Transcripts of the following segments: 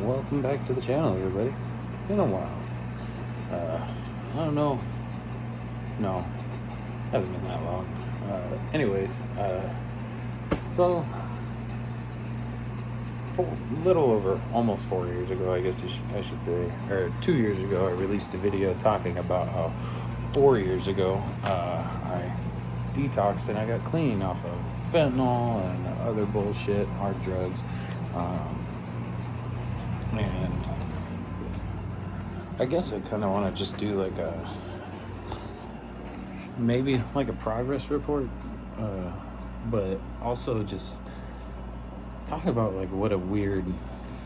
welcome back to the channel, everybody. Been a while. I don't know. No, hasn't been that long. Anyways, so a little over almost 4 years ago, I guess I should say, or 2 years ago, I released a video talking about how 4 years ago I detoxed and I got clean off of fentanyl and other bullshit, hard drugs. And I guess I kind of want to just do like maybe like a progress report, but also just talk about like what a weird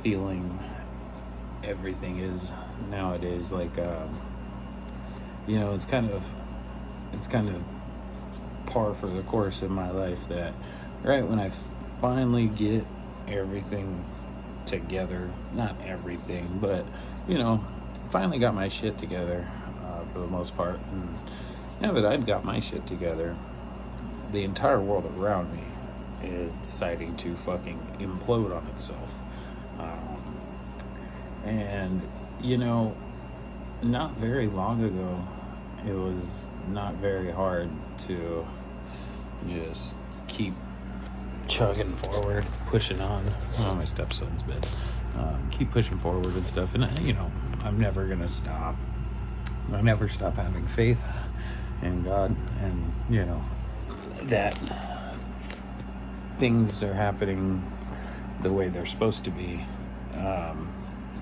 feeling everything is nowadays. Like, it's kind of par for the course in my life that right when I finally get everything together, not everything, but finally got my shit together for the most part. And now that I've got my shit together, the entire world around me is deciding to fucking implode on itself. And not very long ago, it was not very hard to just keep chugging forward, pushing on. Oh, my stepson's bed. Keep pushing forward and stuff. And I'm never gonna stop. I never stop having faith in God, and that things are happening the way they're supposed to be.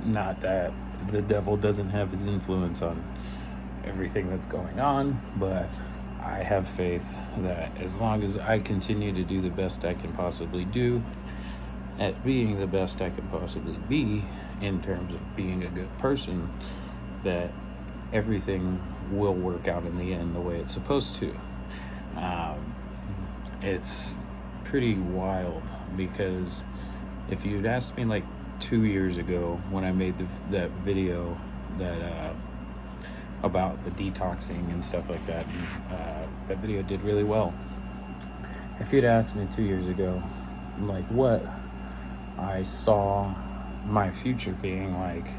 Not that the devil doesn't have his influence on everything that's going on, but I have faith that as long as I continue to do the best I can possibly do at being the best I can possibly be in terms of being a good person, that everything will work out in the end the way it's supposed to. It's pretty wild, because if you'd asked me like 2 years ago when I made that video that about the detoxing and stuff like that, that video did really well. If you'd asked me 2 years ago like what I saw my future being like,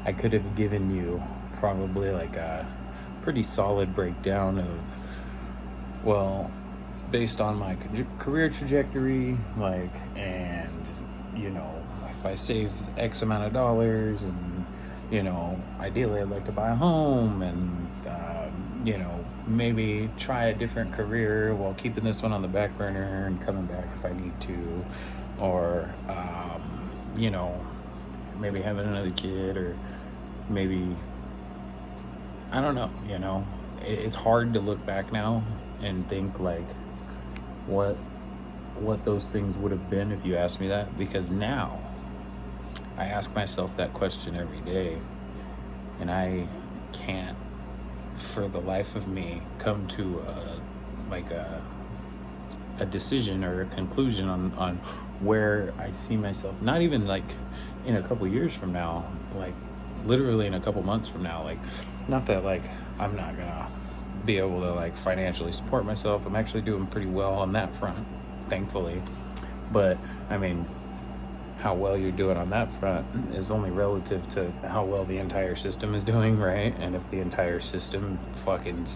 I could have given you probably like a pretty solid breakdown of, well, based on my career trajectory, like, and if I save X amount of dollars, and ideally I'd like to buy a home, and maybe try a different career while keeping this one on the back burner and coming back if I need to, or maybe having another kid, or maybe, I don't know, it's hard to look back now and think like what those things would have been if you asked me that, because now I ask myself that question every day, and I can't for the life of me come to a decision or a conclusion on where I see myself, not even like in a couple years from now, like literally in a couple months from now. Like, not that like I'm not gonna be able to like financially support myself. I'm actually doing pretty well on that front, thankfully. But I mean, how well you're doing on that front is only relative to how well the entire system is doing, right? And if the entire system fucking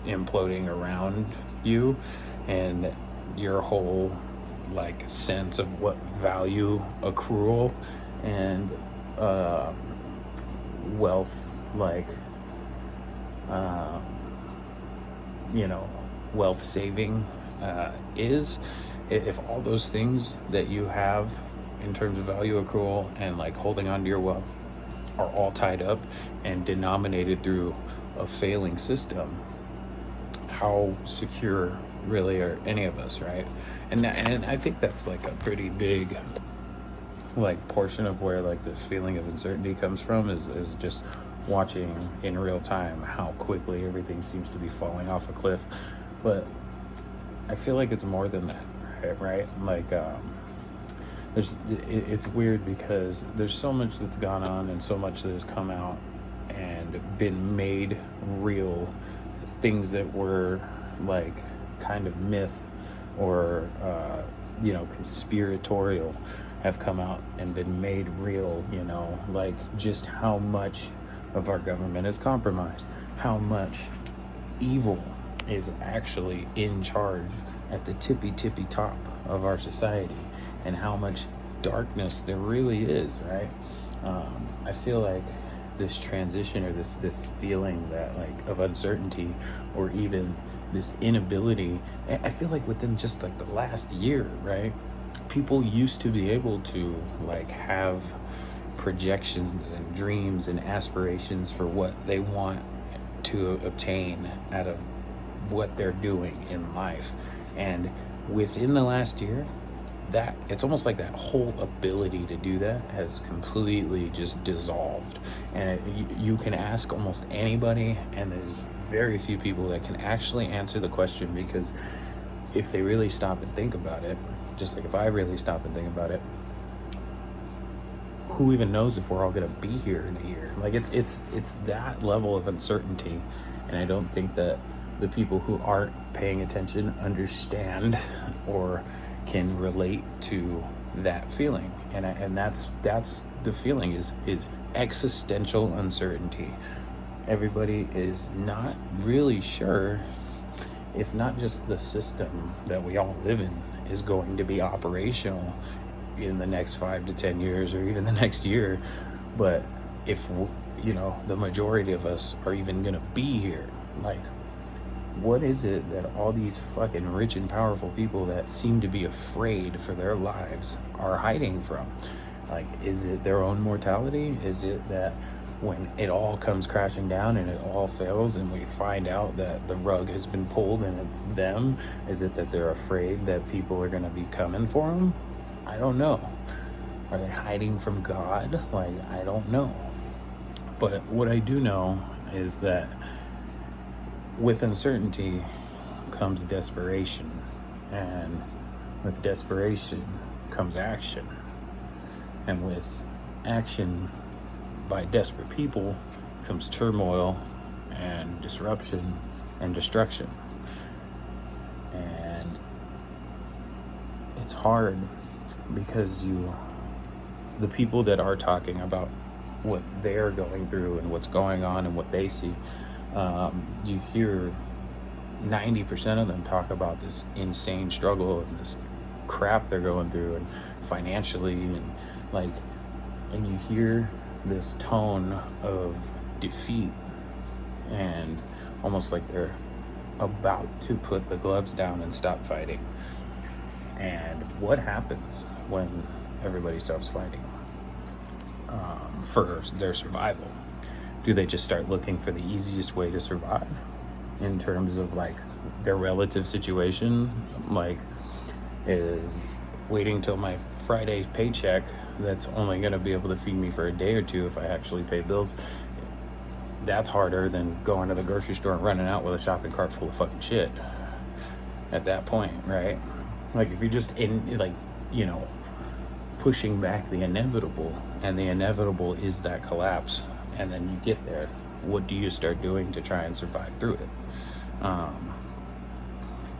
imploding around you, and your whole like sense of what value accrual and wealth, like wealth saving is, if all those things that you have in terms of value accrual and like holding on to your wealth are all tied up and denominated through a failing system, how secure really are any of us, right? And I think that's like a pretty big like portion of where like this feeling of uncertainty comes from, is just watching in real time how quickly everything seems to be falling off a cliff. But I feel like it's more than that, right? Like it's weird because there's so much that's gone on and so much that has come out and been made real, things that were like kind of myth or conspiratorial have come out and been made real, like just how much of our government is compromised, how much evil is actually in charge at the tippy top of our society, and how much darkness there really is, right? I feel like this transition, or this feeling that like of uncertainty, or even this inability, I feel like within just like the last year, right, people used to be able to like have projections and dreams and aspirations for what they want to obtain out of what they're doing in life. And within the last year, that it's almost like that whole ability to do that has completely just dissolved. And you can ask almost anybody, and there's very few people that can actually answer the question, because if they really stop and think about it, just like if I really stop and think about it, who even knows if we're all going to be here in a year? Like it's that level of uncertainty. And I don't think that the people who aren't paying attention understand or can relate to that feeling. And that's the feeling is existential uncertainty. Everybody is not really sure if not just the system that we all live in is going to be operational in the next 5 to 10 years, or even the next year, but if the majority of us are even gonna be here. Like, what is it that all these fucking rich and powerful people that seem to be afraid for their lives are hiding from? Like, is it their own mortality? Is it that when it all comes crashing down and it all fails and we find out that the rug has been pulled and it's them? Is it that they're afraid that people are going to be coming for them? I don't know. Are they hiding from God? Like, I don't know. But what I do know is that with uncertainty comes desperation, and with desperation comes action, and with action by desperate people comes turmoil and disruption and destruction. And it's hard because the people that are talking about what they're going through and what's going on and what they see, you hear 90% of them talk about this insane struggle and this crap they're going through, and financially, and you hear this tone of defeat, and almost like they're about to put the gloves down and stop fighting. And what happens when everybody stops fighting for their survival? Do they just start looking for the easiest way to survive in terms of like their relative situation? Like, is waiting till my Friday paycheck that's only going to be able to feed me for a day or two if I actually pay bills, that's harder than going to the grocery store and running out with a shopping cart full of fucking shit at that point, right? Like, if you're just pushing back the inevitable, and the inevitable is that collapse, and then you get there, what do you start doing to try and survive through it?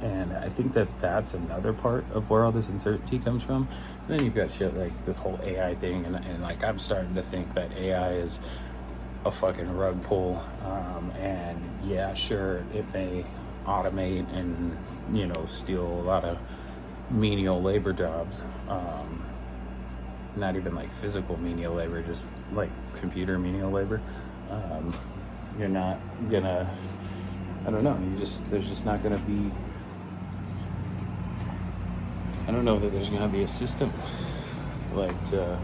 And I think that that's another part of where all this uncertainty comes from. And then you've got shit like this whole AI thing, and like I'm starting to think that AI is a fucking rug pull. And yeah, sure, it may automate and steal a lot of menial labor jobs. Not even like physical menial labor, just like computer menial labor. You're not gonna, I don't know, there's just not gonna be, I don't know that there's gonna be a system like to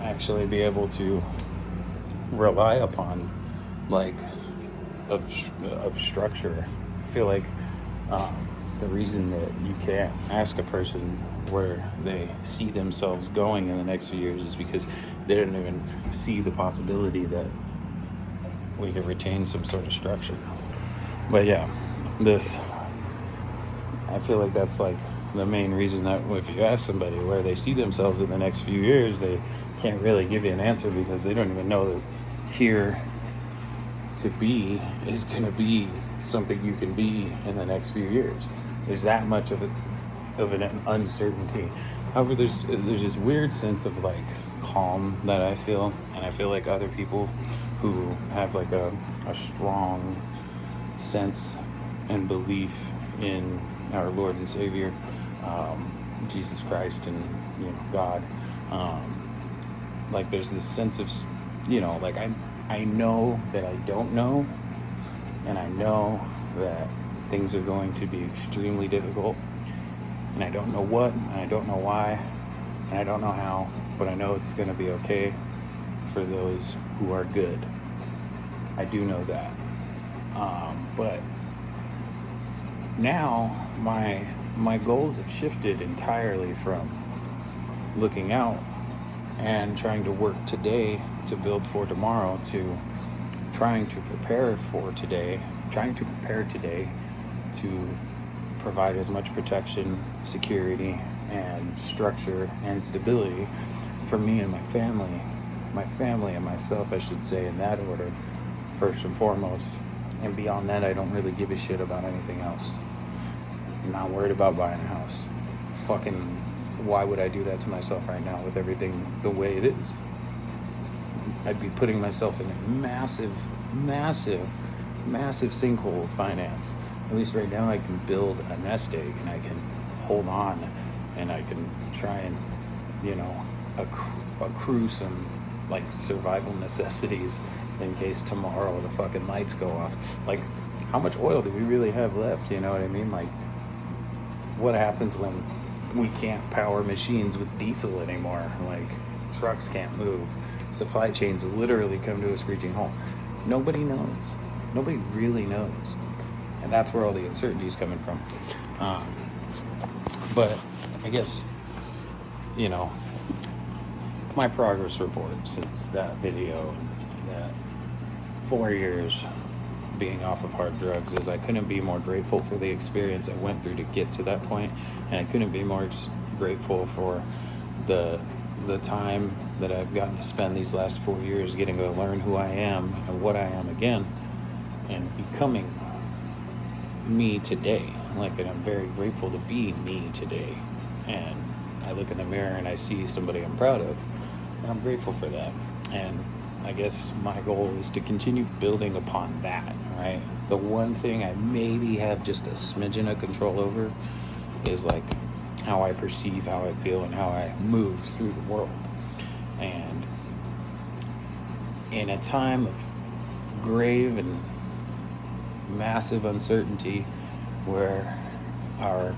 actually be able to rely upon, like, of structure. I feel like the reason that you can't ask a person where they see themselves going in the next few years is because they don't even see the possibility that we could retain some sort of structure. But yeah, I feel like that's like the main reason that if you ask somebody where they see themselves in the next few years, they can't really give you an answer, because they don't even know that here to be is going to be something you can be in the next few years. There's that much of an uncertainty. However, there's this weird sense of like calm that I feel, and I feel like other people who have like a strong sense and belief in our Lord and Savior, Jesus Christ, and God. Like there's this sense of, like I know that I don't know, and I know that things are going to be extremely difficult, and I don't know what, and I don't know why, and I don't know how, but I know it's going to be okay for those who are good. I do know that. But now my goals have shifted entirely from looking out and trying to work today to build for tomorrow to trying to prepare today to provide as much protection, security, and structure and stability for me and my family and myself, I should say, in that order, first and foremost. And beyond that, I don't really give a shit about anything else. I'm not worried about buying a house. Fucking, why would I do that to myself right now with everything the way it is? I'd be putting myself in a massive sinkhole of finance. At least right now I can build a nest egg, and I can hold on, and I can try and, accrue some like survival necessities in case tomorrow the fucking lights go off. Like, how much oil do we really have left? You know what I mean? Like, what happens when we can't power machines with diesel anymore? Like, trucks can't move. Supply chains literally come to a screeching halt. Nobody knows. Nobody really knows. And that's where all the uncertainty is coming from. But I guess, my progress report since that video, and that 4 years being off of hard drugs, is I couldn't be more grateful for the experience I went through to get to that point, and I couldn't be more grateful for the time that I've gotten to spend these last 4 years getting to learn who I am and what I am again, and becoming me today. Like, and I'm very grateful to be me today. And I look in the mirror and I see somebody I'm proud of, and I'm grateful for that. And I guess my goal is to continue building upon that, right? The one thing I maybe have just a smidgen of control over is like how I perceive, how I feel, and how I move through the world. And in a time of grave and massive uncertainty, where our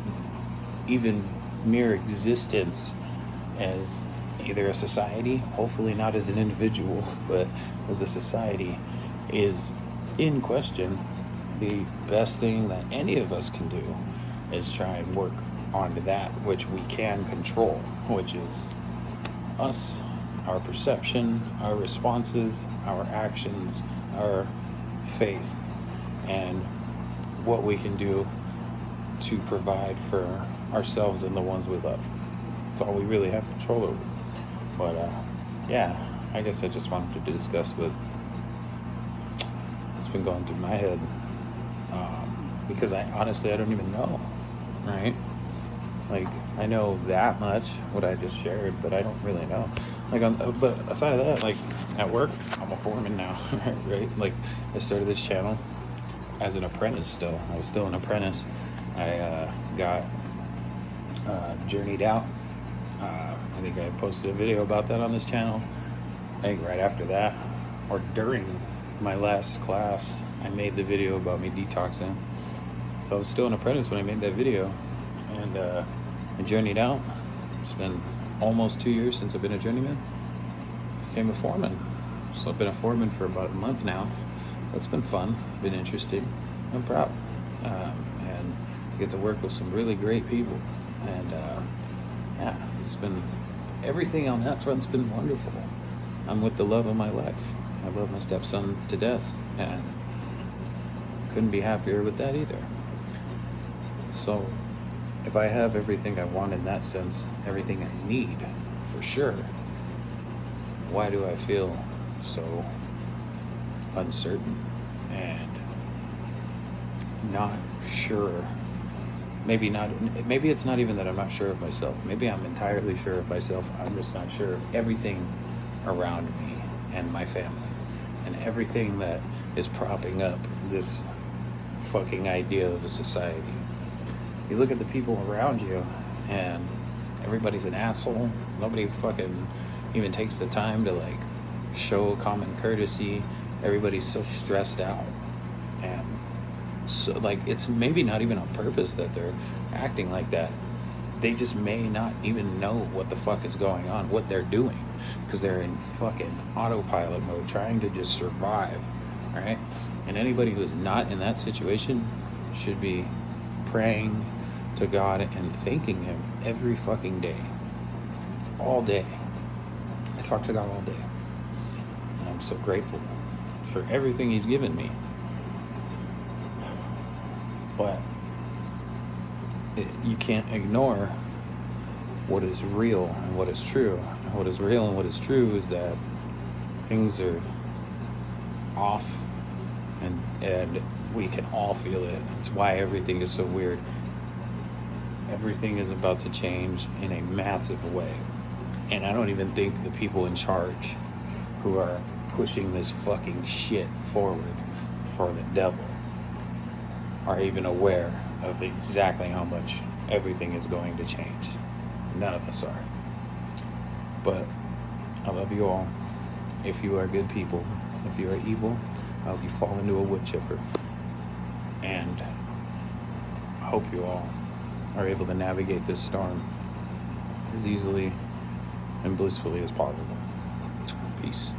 even mere existence as either a society, hopefully not as an individual, but as a society, is in question, the best thing that any of us can do is try and work onto that which we can control, which is us, our perception, our responses, our actions, our faith, and what we can do to provide for ourselves and the ones we love. That's all we really have control over. But yeah, I guess I just wanted to discuss what's been going through my head, because I honestly don't even know, right? Like, I know that much, what I just shared, but I don't really know. Like, but aside of that, like, at work, I'm a foreman now, right? Like, I started this channel as an apprentice still. I was still an apprentice. I got journeyed out. I think I posted a video about that on this channel. I think right after that, or during my last class, I made the video about me detoxing. So I was still an apprentice when I made that video. And I journeyed out. It's been almost 2 years since I've been a journeyman. Became a foreman. So I've been a foreman for about a month now. That's been fun, been interesting. I'm proud. And I get to work with some really great people. And yeah, it's been, everything on that front's been wonderful. I'm with the love of my life. I love my stepson to death, and couldn't be happier with that either. So if I have everything I want in that sense, everything I need for sure, why do I feel so uncertain and not sure maybe not, maybe it's not even that I'm not sure of myself. Maybe I'm entirely sure of myself. I'm just not sure of everything around me and my family and everything that is propping up this fucking idea of a society. You look at the people around you and everybody's an asshole. Nobody fucking even takes the time to like show common courtesy. Everybody's so stressed out, and so like it's maybe not even on purpose that they're acting like that. They just may not even know what the fuck is going on, what they're doing, because they're in fucking autopilot mode trying to just survive. All right, and anybody who's not in that situation should be praying to God and thanking him every fucking day, all day. I talk to God all day, and I'm so grateful for everything he's given me. But you can't ignore what is real and what is true. And what is real and what is true is that things are off, and we can all feel it. It's why everything is so weird. Everything is about to change in a massive way. And I don't even think the people in charge who are pushing this fucking shit forward for the devil are even aware of exactly how much everything is going to change. None of us are. But I love you all. If you are good people, if you are evil, I hope you fall into a wood chipper. And I hope you all are able to navigate this storm as easily and blissfully as possible. Peace.